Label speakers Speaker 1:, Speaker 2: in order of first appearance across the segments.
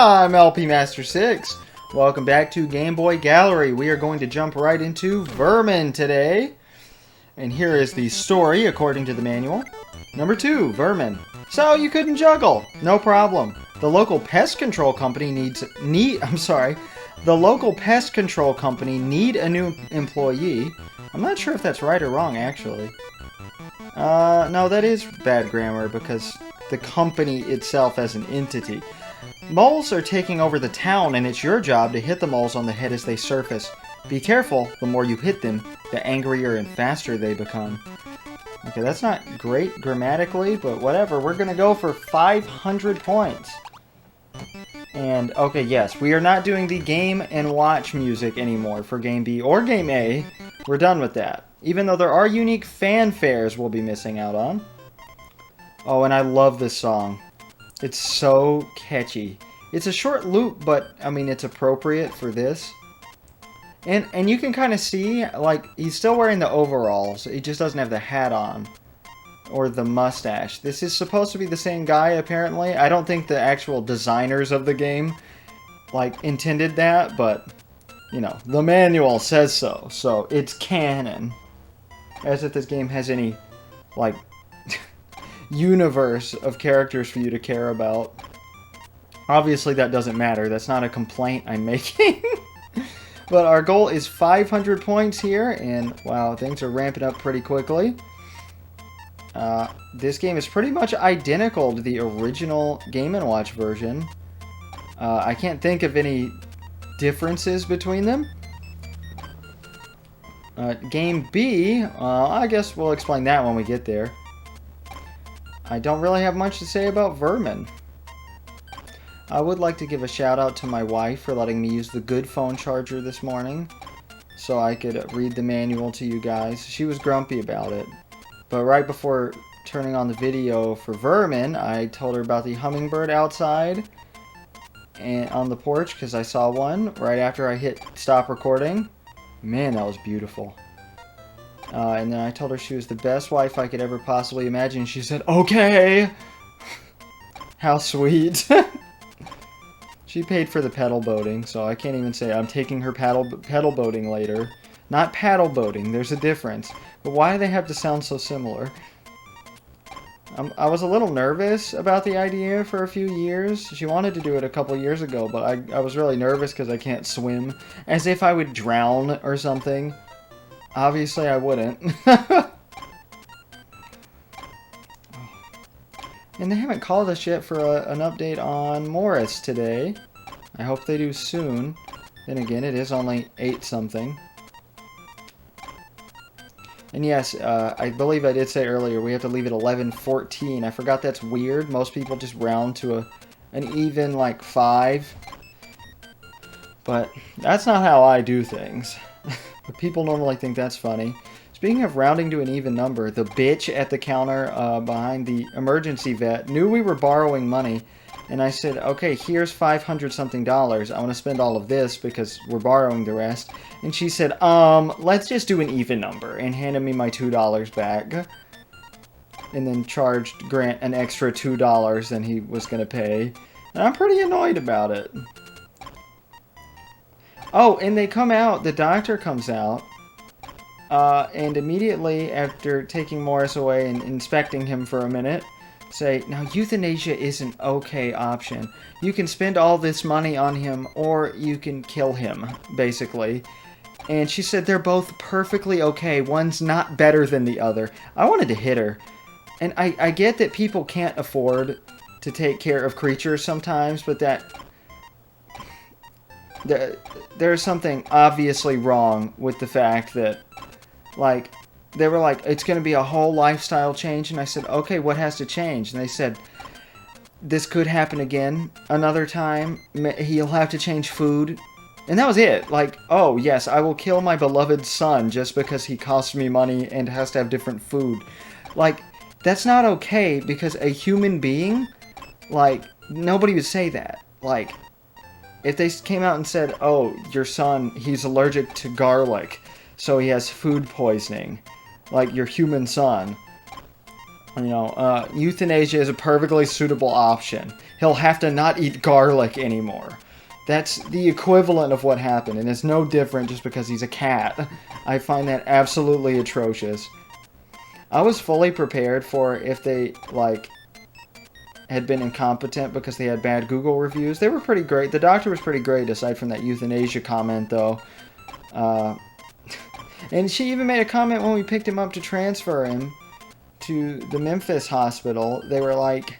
Speaker 1: I'm LP Master 6. Welcome back to Game Boy Gallery. We are going to jump right into Vermin today. And here is the story according to the manual. Number 2, Vermin. So you couldn't juggle. No problem. The local pest control company need a new employee. I'm not sure if that's right or wrong, actually. No, that is bad grammar because the company itself as an entity. Moles are taking over the town, and it's your job to hit the moles on the head as they surface. Be careful, the more you hit them, the angrier and faster they become. Okay, that's not great grammatically, but whatever. We're going to go for 500 points. And, okay, yes, we are not doing the game and watch music anymore for Game B or Game A. We're done with that. Even though there are unique fanfares we'll be missing out on. Oh, and I love this song. It's so catchy. It's a short loop, but, I mean, it's appropriate for this. And you can kind of see, like, he's still wearing the overalls. He just doesn't have the hat on. Or the mustache. This is supposed to be the same guy, apparently. I don't think the actual designers of the game, like, intended that, but, you know, the manual says so. So, it's canon. As if this game has any, like, universe of characters for you to care about. Obviously, that doesn't matter. That's not a complaint I'm making. But our goal is 500 points here, and wow, things are ramping up pretty quickly. This game is pretty much identical to the original Game & Watch version. I can't think of any differences between them. Game B, I guess we'll explain that when we get there. I don't really have much to say about Vermin. I would like to give a shout out to my wife for letting me use the good phone charger this morning so I could read the manual to you guys. She was grumpy about it. But right before turning on the video for Vermin, I told her about the hummingbird outside and on the porch because I saw one right after I hit stop recording. Man, that was beautiful. And then I told her she was the best wife I could ever possibly imagine. She said, okay! How sweet. She paid for the pedal boating, so I can't even say I'm taking her pedal boating later. Not paddle boating, there's a difference. But why do they have to sound so similar? I was a little nervous about the idea for a few years. She wanted to do it a couple years ago, but I was really nervous because I can't swim. As if I would drown or something. Obviously I wouldn't. And they haven't called us yet for an update on Morris today. I hope they do soon. Then again, it is only 8-something. And yes, I believe I did say earlier, we have to leave it 11:14. I forgot that's weird. Most people just round to an even, like, 5. But that's not how I do things. But people normally think that's funny. Speaking of rounding to an even number, the bitch at the counter behind the emergency vet knew we were borrowing money, and I said, okay, here's $500-something. I want to spend all of this because we're borrowing the rest. And she said, let's just do an even number, and handed me my $2 back. And then charged Grant an extra $2 than he was going to pay. And I'm pretty annoyed about it. Oh, and they come out, the doctor comes out. And immediately after taking Morris away and inspecting him for a minute, say, now euthanasia is an okay option. You can spend all this money on him, or you can kill him, basically. And she said they're both perfectly okay. One's not better than the other. I wanted to hit her. And I get that people can't afford to take care of creatures sometimes, but there's something obviously wrong with the fact that, like, they were like, it's going to be a whole lifestyle change. And I said, okay, what has to change? And they said, this could happen again another time. He'll have to change food. And that was it. Like, oh, yes, I will kill my beloved son just because he costs me money and has to have different food. Like, that's not okay because a human being, like, nobody would say that. Like, if they came out and said, oh, your son, he's allergic to garlic, so he has food poisoning, like your human son. Euthanasia is a perfectly suitable option. He'll have to not eat garlic anymore. That's the equivalent of what happened, and it's no different just because he's a cat. I find that absolutely atrocious. I was fully prepared for if they, had been incompetent because they had bad Google reviews. They were pretty great. The doctor was pretty great, aside from that euthanasia comment, though. And she even made a comment when we picked him up to transfer him to the Memphis hospital. They were like...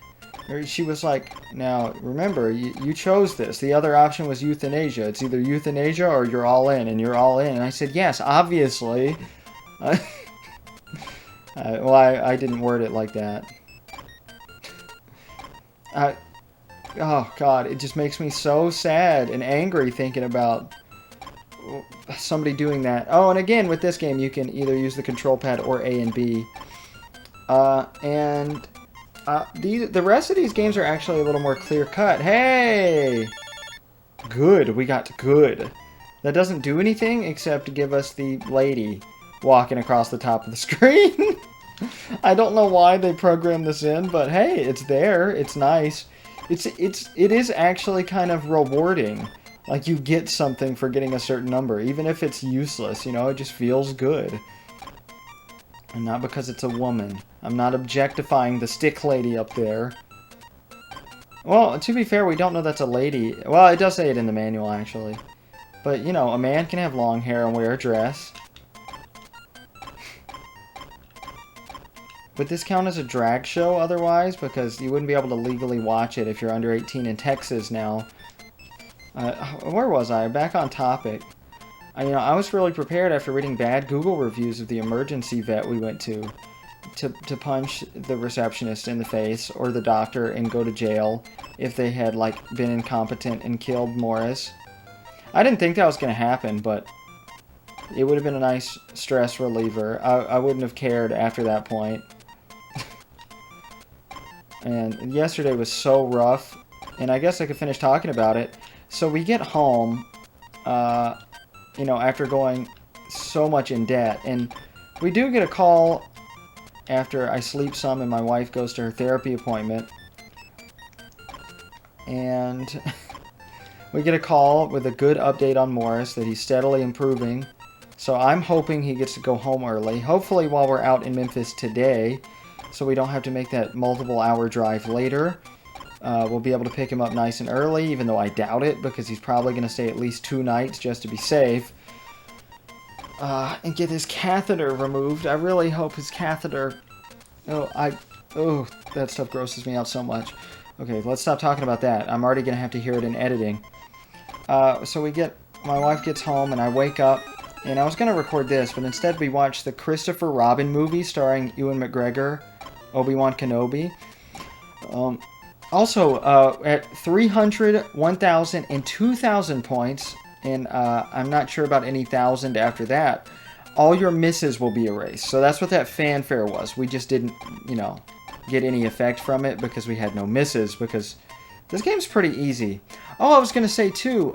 Speaker 1: She was like, now, remember, you chose this. The other option was euthanasia. It's either euthanasia or you're all in, and you're all in. And I said, yes, obviously. Well, I didn't word it like that. Oh, God, it just makes me so sad and angry thinking about somebody doing that. Oh, and again, with this game, you can either use the control pad or A and B. The rest of these games are actually a little more clear-cut. Hey! Good. We got good. That doesn't do anything except give us the lady walking across the top of the screen. I don't know why they programmed this in, but hey, it's there. It's nice. It is actually kind of rewarding. Like, you get something for getting a certain number, even if it's useless, it just feels good. And not because it's a woman. I'm not objectifying the stick lady up there. Well, to be fair, we don't know that's a lady. Well, it does say it in the manual, actually. But, a man can have long hair and wear a dress. Would this count as a drag show otherwise? Because you wouldn't be able to legally watch it if you're under 18 in Texas now. Where was I? Back on topic. I was really prepared after reading bad Google reviews of the emergency vet we went to punch the receptionist in the face or the doctor and go to jail if they had, been incompetent and killed Morris. I didn't think that was going to happen, but it would have been a nice stress reliever. I wouldn't have cared after that point. And yesterday was so rough, and I guess I could finish talking about it. So we get home, after going so much in debt, and we do get a call after I sleep some and my wife goes to her therapy appointment, and we get a call with a good update on Morris, that he's steadily improving. So I'm hoping he gets to go home early, hopefully while we're out in Memphis today, so we don't have to make that multiple-hour drive later. We'll be able to pick him up nice and early, even though I doubt it, because he's probably going to stay at least 2 nights just to be safe. And get his catheter removed. I really hope his catheter... Oh, that stuff grosses me out so much. Okay, let's stop talking about that. I'm already going to have to hear it in editing. So my wife gets home, and I wake up, and I was going to record this, but instead we watched the Christopher Robin movie starring Ewan McGregor, Obi-Wan Kenobi. Also, at 300, 1,000, and 2,000 points, and I'm not sure about any 1,000 after that, all your misses will be erased. So that's what that fanfare was. We just didn't, get any effect from it because we had no misses, because this game's pretty easy. Oh, I was going to say, too,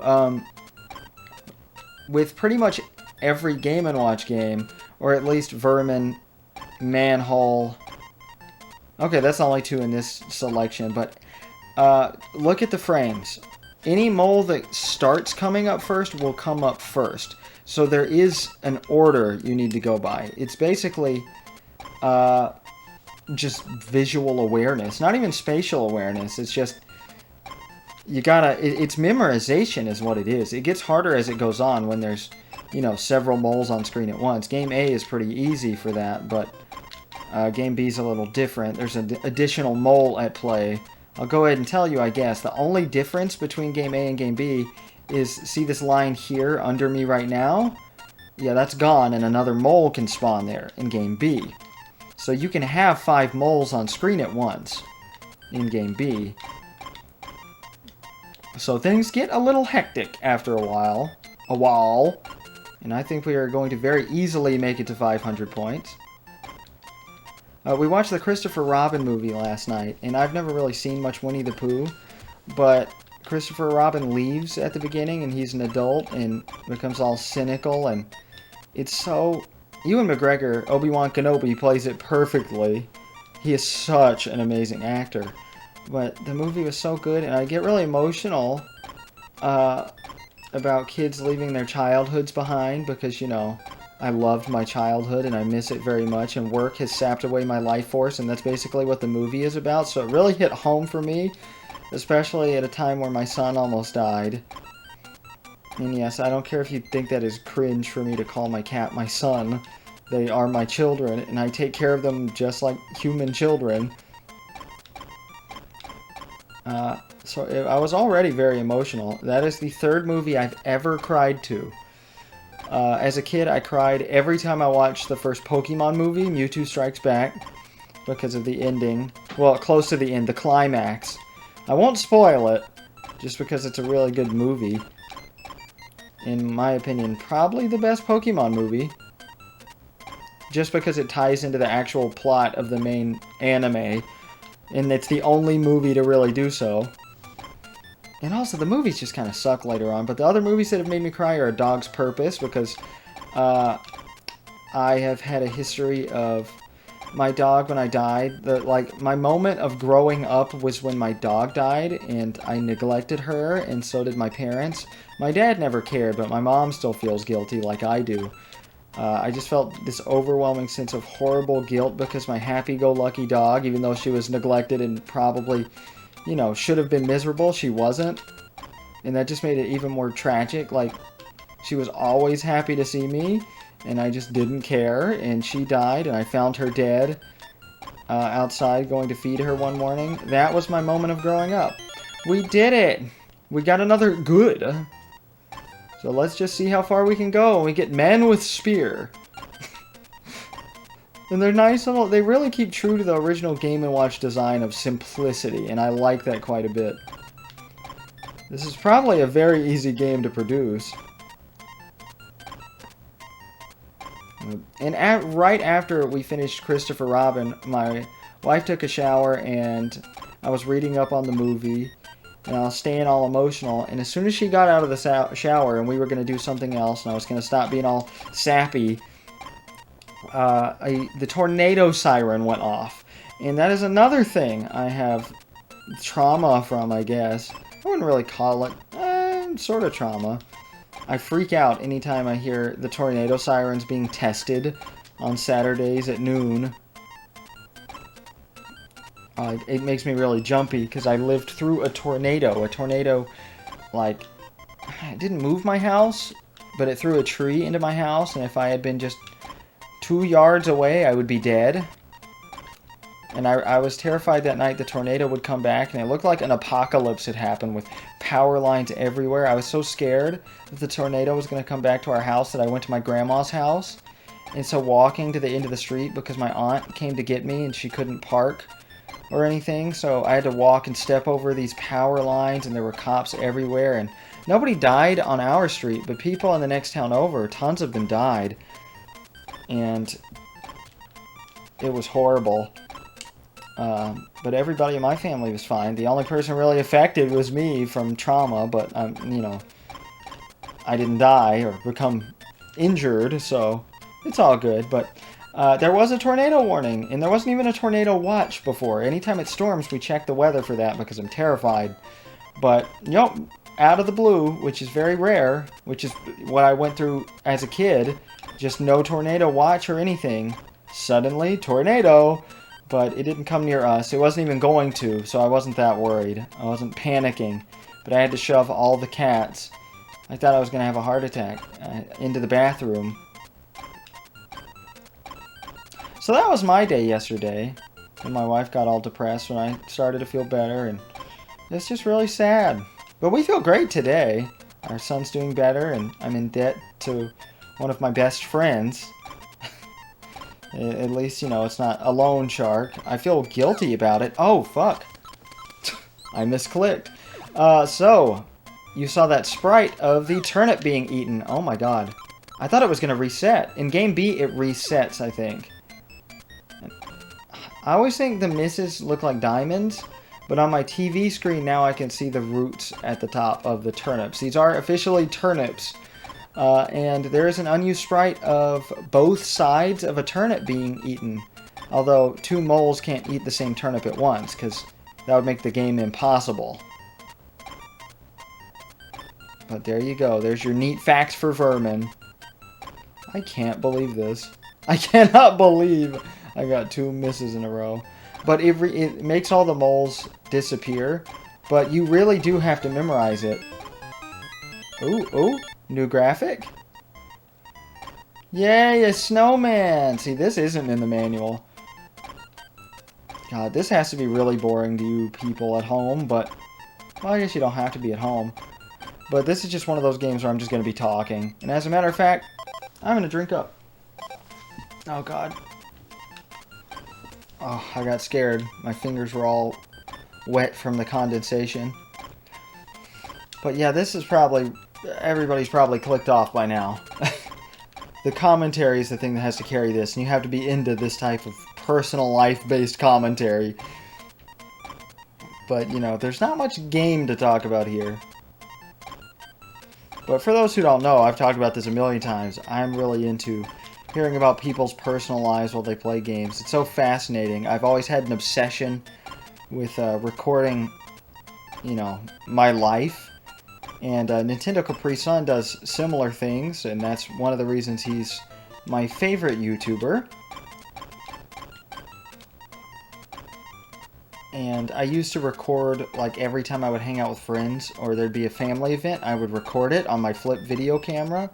Speaker 1: with pretty much every Game & Watch game, or at least Vermin, Manhole... Okay, that's only 2 in this selection, but look at the frames. Any mole that starts coming up first will come up first. So there is an order you need to go by. It's basically just visual awareness. Not even spatial awareness. It's just... It's memorization is what it is. It gets harder as it goes on when there's, several moles on screen at once. Game A is pretty easy for that, but... Game B is a little different. There's an additional mole at play. I'll go ahead and tell you, I guess. The only difference between Game A and Game B is, see this line here under me right now? Yeah, that's gone, and another mole can spawn there in Game B. So you can have 5 moles on screen at once in Game B. So things get a little hectic after a while. And I think we are going to very easily make it to 500 points. We watched the Christopher Robin movie last night, and I've never really seen much Winnie the Pooh, but Christopher Robin leaves at the beginning, and he's an adult, and becomes all cynical, and it's so... Ewan McGregor, Obi-Wan Kenobi, plays it perfectly. He is such an amazing actor. But the movie was so good, and I get really emotional about kids leaving their childhoods behind because, you know, I loved my childhood and I miss it very much, and work has sapped away my life force, and that's basically what the movie is about. So it really hit home for me, especially at a time where my son almost died. And yes, I don't care if you think that is cringe for me to call my cat my son. They are my children, and I take care of them just like human children. So I was already very emotional. That is the third movie I've ever cried to. As a kid, I cried every time I watched the first Pokemon movie, Mewtwo Strikes Back, because of the ending. Well, close to the end, the climax. I won't spoil it, just because it's a really good movie. In my opinion, probably the best Pokemon movie. Just because it ties into the actual plot of the main anime. And it's the only movie to really do so. And also, the movies just kind of suck later on. But the other movies that have made me cry are A Dog's Purpose, because I have had a history of my dog when I died. My moment of growing up was when my dog died, and I neglected her, and so did my parents. My dad never cared, but my mom still feels guilty like I do. I just felt this overwhelming sense of horrible guilt because my happy-go-lucky dog, even though she was neglected and probably, you know, should have been miserable, she wasn't. And that just made it even more tragic. Like, she was always happy to see me, and I just didn't care, and she died, and I found her dead outside going to feed her one morning. That was my moment of growing up. We did it! We got another good. So let's just see how far we can go. We get Men with Spear. And they're nice little... They really keep true to the original Game & Watch design of simplicity, and I like that quite a bit. This is probably a very easy game to produce. And right after we finished Christopher Robin, my wife took a shower, and I was reading up on the movie, and I was staying all emotional, and as soon as she got out of the shower and we were going to do something else, and I was going to stop being all sappy, the tornado siren went off. And that is another thing I have trauma from, I guess. I wouldn't really call it, sort of trauma. I freak out anytime I hear the tornado sirens being tested on Saturdays at noon. It makes me really jumpy because I lived through a tornado. A tornado, like, it didn't move my house, but it threw a tree into my house, and if I had been just 2 yards away, I would be dead. And I was terrified that night the tornado would come back, and it looked like an apocalypse had happened with power lines everywhere. I was so scared that the tornado was going to come back to our house that I went to my grandma's house. And so walking to the end of the street because my aunt came to get me and she couldn't park or anything, so I had to walk and step over these power lines, and there were cops everywhere, and nobody died on our street, but people in the next town over, tons of them died, and it was horrible. But everybody in my family was fine. The only person really affected was me from trauma, but you know, I didn't die or become injured, so it's all good. But there was a tornado warning, and there wasn't even a tornado watch before. Anytime it storms, we check the weather for that because I'm terrified. But, yep, out of the blue, which is very rare, which is what I went through as a kid, just no tornado watch or anything. Suddenly, tornado! But it didn't come near us. It wasn't even going to, so I wasn't that worried. I wasn't panicking. But I had to shove all the cats. I thought I was going to have a heart attack into the bathroom. So that was my day yesterday. And my wife got all depressed when I started to feel better. And it's just really sad. But we feel great today. Our son's doing better, and I'm in debt to one of my best friends. At least, you know, it's not a loan shark. I feel guilty about it. Oh, fuck. I misclicked. So, you saw that sprite of the turnip being eaten. Oh my god. I thought it was going to reset. In Game B, it resets, I think. I always think the misses look like diamonds, but on my TV screen now I can see the roots at the top of the turnips. These are officially turnips. And there is an unused sprite of both sides of a turnip being eaten. Although 2 moles can't eat the same turnip at once, because that would make the game impossible. But there you go. There's your neat facts for Vermin. I can't believe this. I cannot believe I got 2 misses in a row. But it makes all the moles disappear. But you really do have to memorize it. Ooh, ooh. New graphic. Yay, a snowman! See, this isn't in the manual. God, this has to be really boring to you people at home, but... Well, I guess you don't have to be at home. But this is just one of those games where I'm just going to be talking. And as a matter of fact, I'm going to drink up. Oh, God. Oh, I got scared. My fingers were all wet from the condensation. But yeah, this is probably... Everybody's probably clicked off by now. The commentary is the thing that has to carry this, and you have to be into this type of personal life-based commentary. But, you know, there's not much game to talk about here. But for those who don't know, I've talked about this a million times. I'm really into hearing about people's personal lives while they play games. It's so fascinating. I've always had an obsession with recording, you know, my life. And Nintendo Capri Sun does similar things, and that's one of the reasons he's my favorite YouTuber. And I used to record, like, every time I would hang out with friends, or there'd be a family event, I would record it on my flip video camera.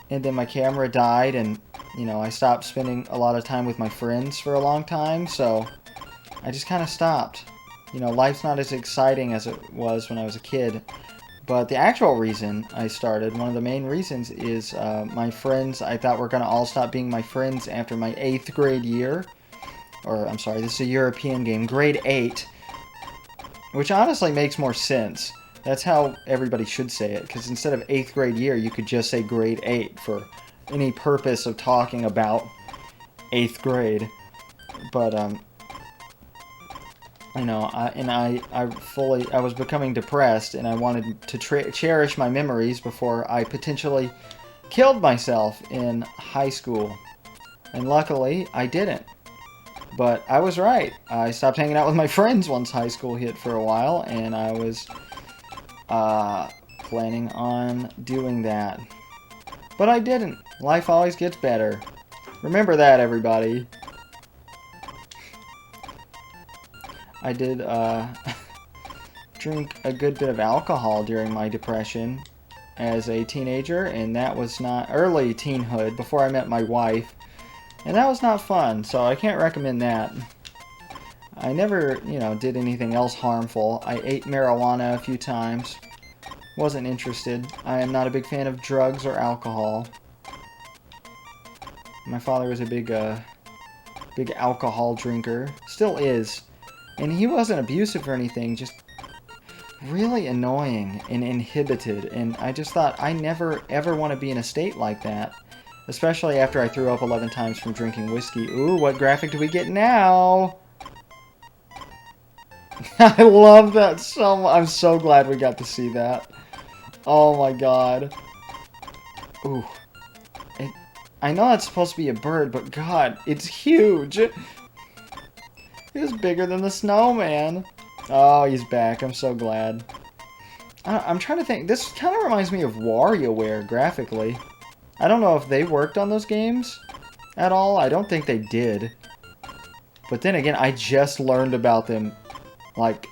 Speaker 1: And then my camera died, and, you know, I stopped spending a lot of time with my friends for a long time, so I just kind of stopped. You know, life's not as exciting as it was when I was a kid. But the actual reason I started, one of the main reasons, is my friends, I thought were going to all stop being my friends after my 8th grade year. Or, I'm sorry, this is a European game, grade 8. Which honestly makes more sense. That's how everybody should say it, because instead of 8th grade year, you could just say grade 8 for any purpose of talking about 8th grade. But, you know, I was becoming depressed, and I wanted to cherish my memories before I potentially killed myself in high school. And luckily, I didn't. But I was right. I stopped hanging out with my friends once high school hit for a while, and I was planning on doing that. But I didn't. Life always gets better. Remember that, everybody. I did drink a good bit of alcohol during my depression as a teenager, and that was not early teenhood, before I met my wife, and that was not fun, so I can't recommend that. I never, you know, did anything else harmful. I ate marijuana a few times. Wasn't interested. I am not a big fan of drugs or alcohol. My father was a big alcohol drinker. Still is. And he wasn't abusive or anything, just really annoying and inhibited. And I just thought, I never ever want to be in a state like that. Especially after I threw up 11 times from drinking whiskey. Ooh, what graphic do we get now? I love that so much. I'm so glad we got to see that. Oh my god. Ooh. I know that's supposed to be a bird, but god, it's huge. He's bigger than the snowman. Oh, he's back. I'm so glad. I'm trying to think. This kind of reminds me of WarioWare graphically. I don't know if they worked on those games at all. I don't think they did. But then again, I just learned about them like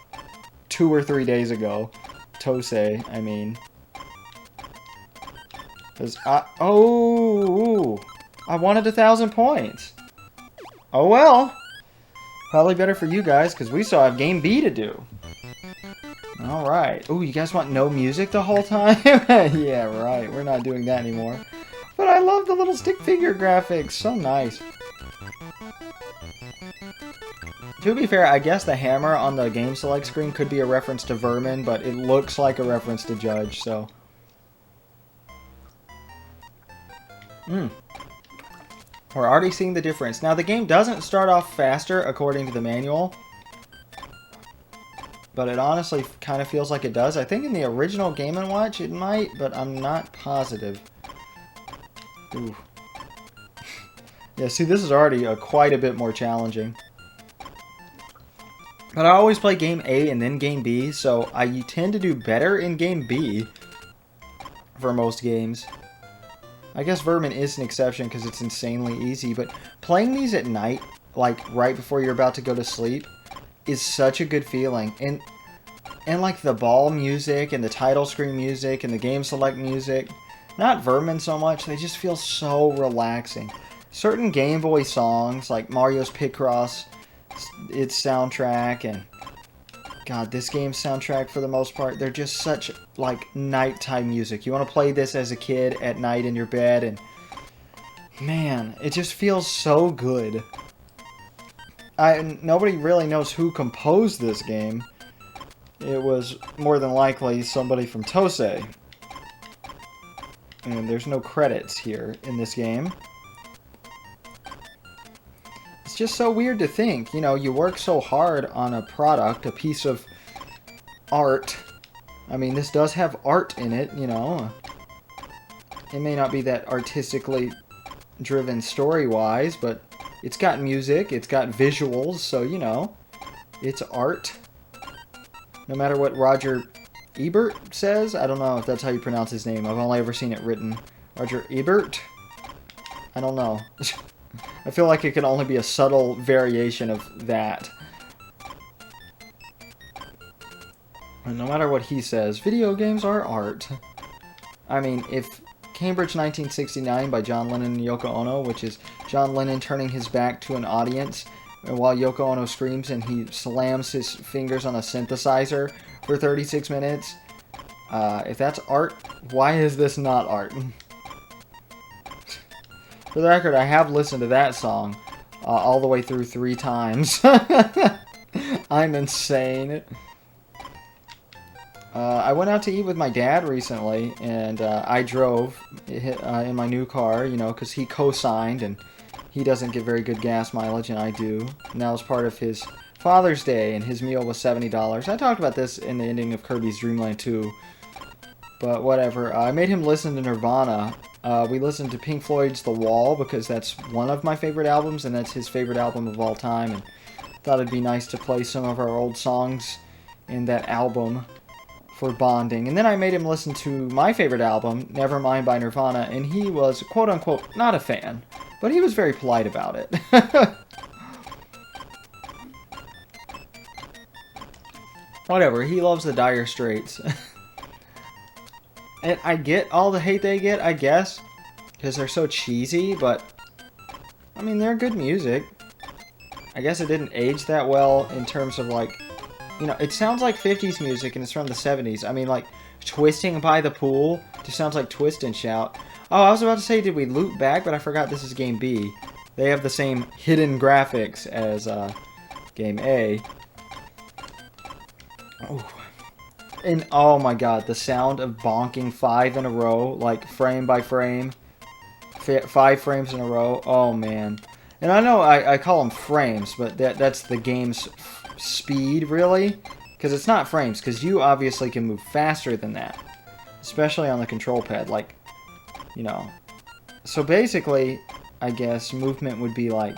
Speaker 1: 2 or 3 days ago. Tosei, I mean. Oh, I wanted 1,000 points. Oh well. Probably better for you guys, because we still have Game B to do. Alright. Oh, you guys want no music the whole time? Yeah, right. We're not doing that anymore. But I love the little stick figure graphics. So nice. To be fair, I guess the hammer on the game select screen could be a reference to Vermin, but it looks like a reference to Judge, so... We're already seeing the difference. Now, the game doesn't start off faster, according to the manual. But it honestly kind of feels like it does. I think in the original Game & Watch it might, but I'm not positive. Ooh. Yeah, see, this is already quite a bit more challenging. But I always play game A and then game B, so I tend to do better in game B for most games. I guess Vermin is an exception because it's insanely easy, but playing these at night, like right before you're about to go to sleep, is such a good feeling. And like the ball music and the title screen music and the game select music, not Vermin so much, they just feel so relaxing. Certain Game Boy songs, like Mario's Picross, its soundtrack, and God, this game's soundtrack for the most part, they're just such like nighttime music. You want to play this as a kid at night in your bed, and man, it just feels so good. Nobody really knows who composed this game. It was more than likely somebody from Tosei. And there's no credits here in this game. It's just so weird to think, you know, you work so hard on a product, a piece of art. I mean, this does have art in it, you know. It may not be that artistically driven story-wise, but it's got music, it's got visuals, so, you know, it's art. No matter what Roger Ebert says, I don't know if that's how you pronounce his name. I've only ever seen it written. Roger Ebert? I don't know. I feel like it can only be a subtle variation of that. And no matter what he says, video games are art. I mean, if Cambridge 1969 by John Lennon and Yoko Ono, which is John Lennon turning his back to an audience while Yoko Ono screams and he slams his fingers on a synthesizer for 36 minutes. If that's art, why is this not art? For the record, I have listened to that song all the way through 3 times. I'm insane. I went out to eat with my dad recently, and I drove in my new car, you know, because he co-signed, and he doesn't get very good gas mileage, and I do. And that was part of his Father's Day, and his meal was $70. I talked about this in the ending of Kirby's Dream Land 2, but whatever. I made him listen to Nirvana. We listened to Pink Floyd's The Wall, because that's one of my favorite albums, and that's his favorite album of all time, and thought it'd be nice to play some of our old songs in that album for bonding. And then I made him listen to my favorite album, Nevermind by Nirvana, and he was, quote-unquote, not a fan. But he was very polite about it. Whatever, he loves the Dire Straits. And I get all the hate they get, I guess, because they're so cheesy, but I mean, they're good music. I guess it didn't age that well in terms of, like, you know, it sounds like 50s music and it's from the 70s. I mean, like, Twisting by the Pool just sounds like Twist and Shout. Oh, I was about to say, did we loop back? But I forgot this is Game B. They have the same hidden graphics as Game A. Oh. And oh my god, the sound of bonking 5 in a row, like frame by frame. 5 frames in a row. Oh man. And I know I call them frames, but that's the game's speed, really. Because it's not frames, because you obviously can move faster than that. Especially on the control pad, like, you know. So basically, I guess, movement would be like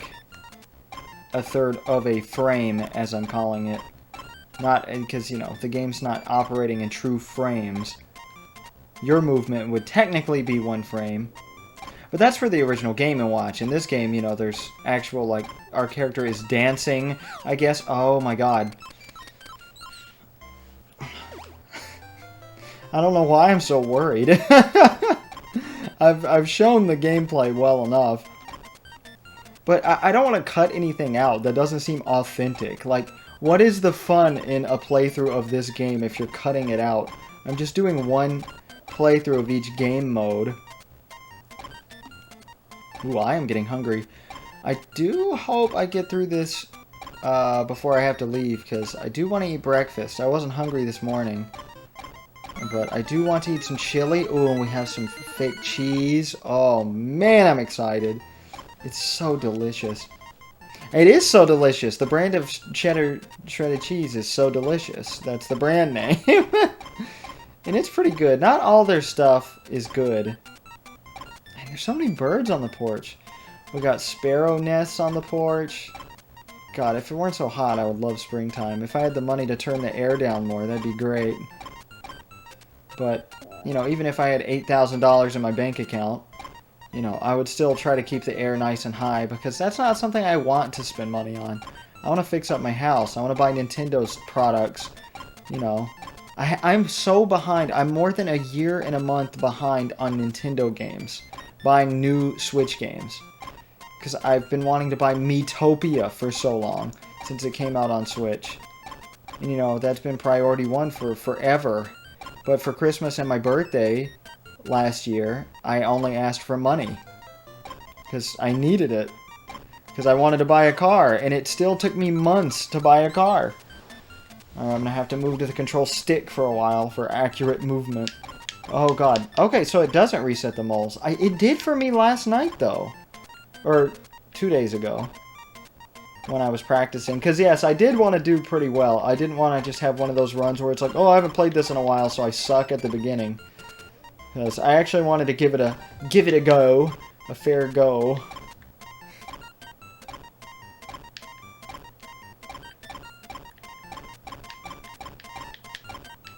Speaker 1: a third of a frame, as I'm calling it. Not, because, you know, the game's not operating in true frames. Your movement would technically be 1 frame. But that's for the original Game & Watch. In this game, you know, there's actual, like, our character is dancing, I guess. Oh my god. I don't know why I'm so worried. I've shown the gameplay well enough. But I don't want to cut anything out that doesn't seem authentic. Like, what is the fun in a playthrough of this game if you're cutting it out? I'm just doing 1 playthrough of each game mode. Ooh, I am getting hungry. I do hope I get through this before I have to leave, because I do want to eat breakfast. I wasn't hungry this morning. But I do want to eat some chili. Ooh, and we have some fake cheese. Oh, man, I'm excited. It's so delicious. It is so delicious. The brand of cheddar shredded cheese is so delicious. That's the brand name. And it's pretty good. Not all their stuff is good. And there's so many birds on the porch. We got sparrow nests on the porch. God, if it weren't so hot, I would love springtime. If I had the money to turn the air down more, that'd be great. But, you know, even if I had $8,000 in my bank account, you know, I would still try to keep the air nice and high because that's not something I want to spend money on. I want to fix up my house. I want to buy Nintendo's products. You know, I'm so behind. I'm more than a year and a month behind on Nintendo games. Buying new Switch games. Because I've been wanting to buy Miitopia for so long. Since it came out on Switch. And, you know, that's been priority one for forever. But for Christmas and my birthday last year, I only asked for money. Because I needed it. Because I wanted to buy a car. And it still took me months to buy a car. I'm going to have to move to the control stick for a while for accurate movement. Oh, God. Okay, so it doesn't reset the moles. It did for me last night, though. Or 2 days ago. When I was practicing. Because, yes, I did want to do pretty well. I didn't want to just have one of those runs where it's like, oh, I haven't played this in a while, so I suck at the beginning. Because I actually wanted to give it a go. A fair go.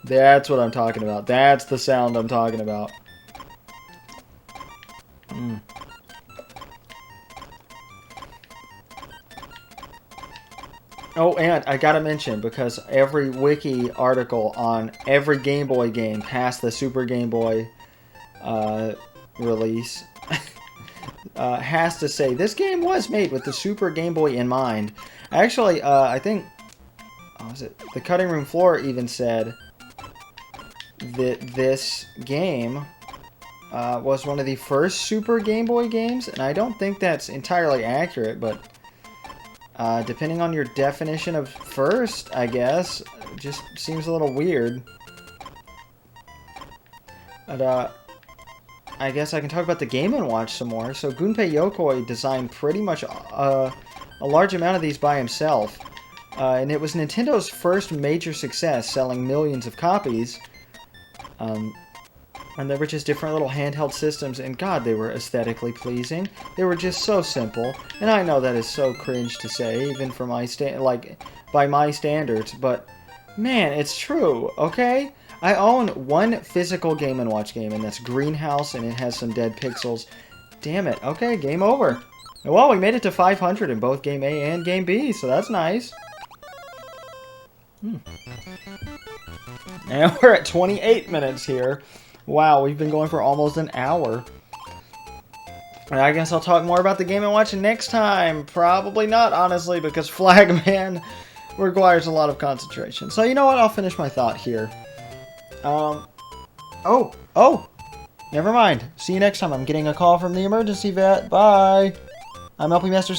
Speaker 1: That's what I'm talking about. That's the sound I'm talking about. Oh, and I gotta mention, because every wiki article on every Game Boy game past the Super Game Boy release has to say, this game was made with the Super Game Boy in mind. Actually, I think, what was it? The Cutting Room Floor even said that this game was one of the first Super Game Boy games, and I don't think that's entirely accurate, but depending on your definition of first, I guess, it just seems a little weird. But, I guess I can talk about the Game & Watch some more. So Gunpei Yokoi designed pretty much a large amount of these by himself. And it was Nintendo's first major success, selling millions of copies. And they were just different little handheld systems, and God, they were aesthetically pleasing. They were just so simple, and I know that is so cringe to say, even for my by my standards, but man, it's true, okay? I own one physical Game & Watch game, and that's Greenhouse, and it has some dead pixels. Damn it, okay, game over. Well, we made it to 500 in both Game A and Game B, so that's nice. And we're at 28 minutes here. Wow, we've been going for almost an hour. And I guess I'll talk more about the Game & Watch next time. Probably not, honestly, because Flagman requires a lot of concentration. So you know what? I'll finish my thought here. Oh! Never mind. See you next time. I'm getting a call from the emergency vet. Bye! I'm LP Master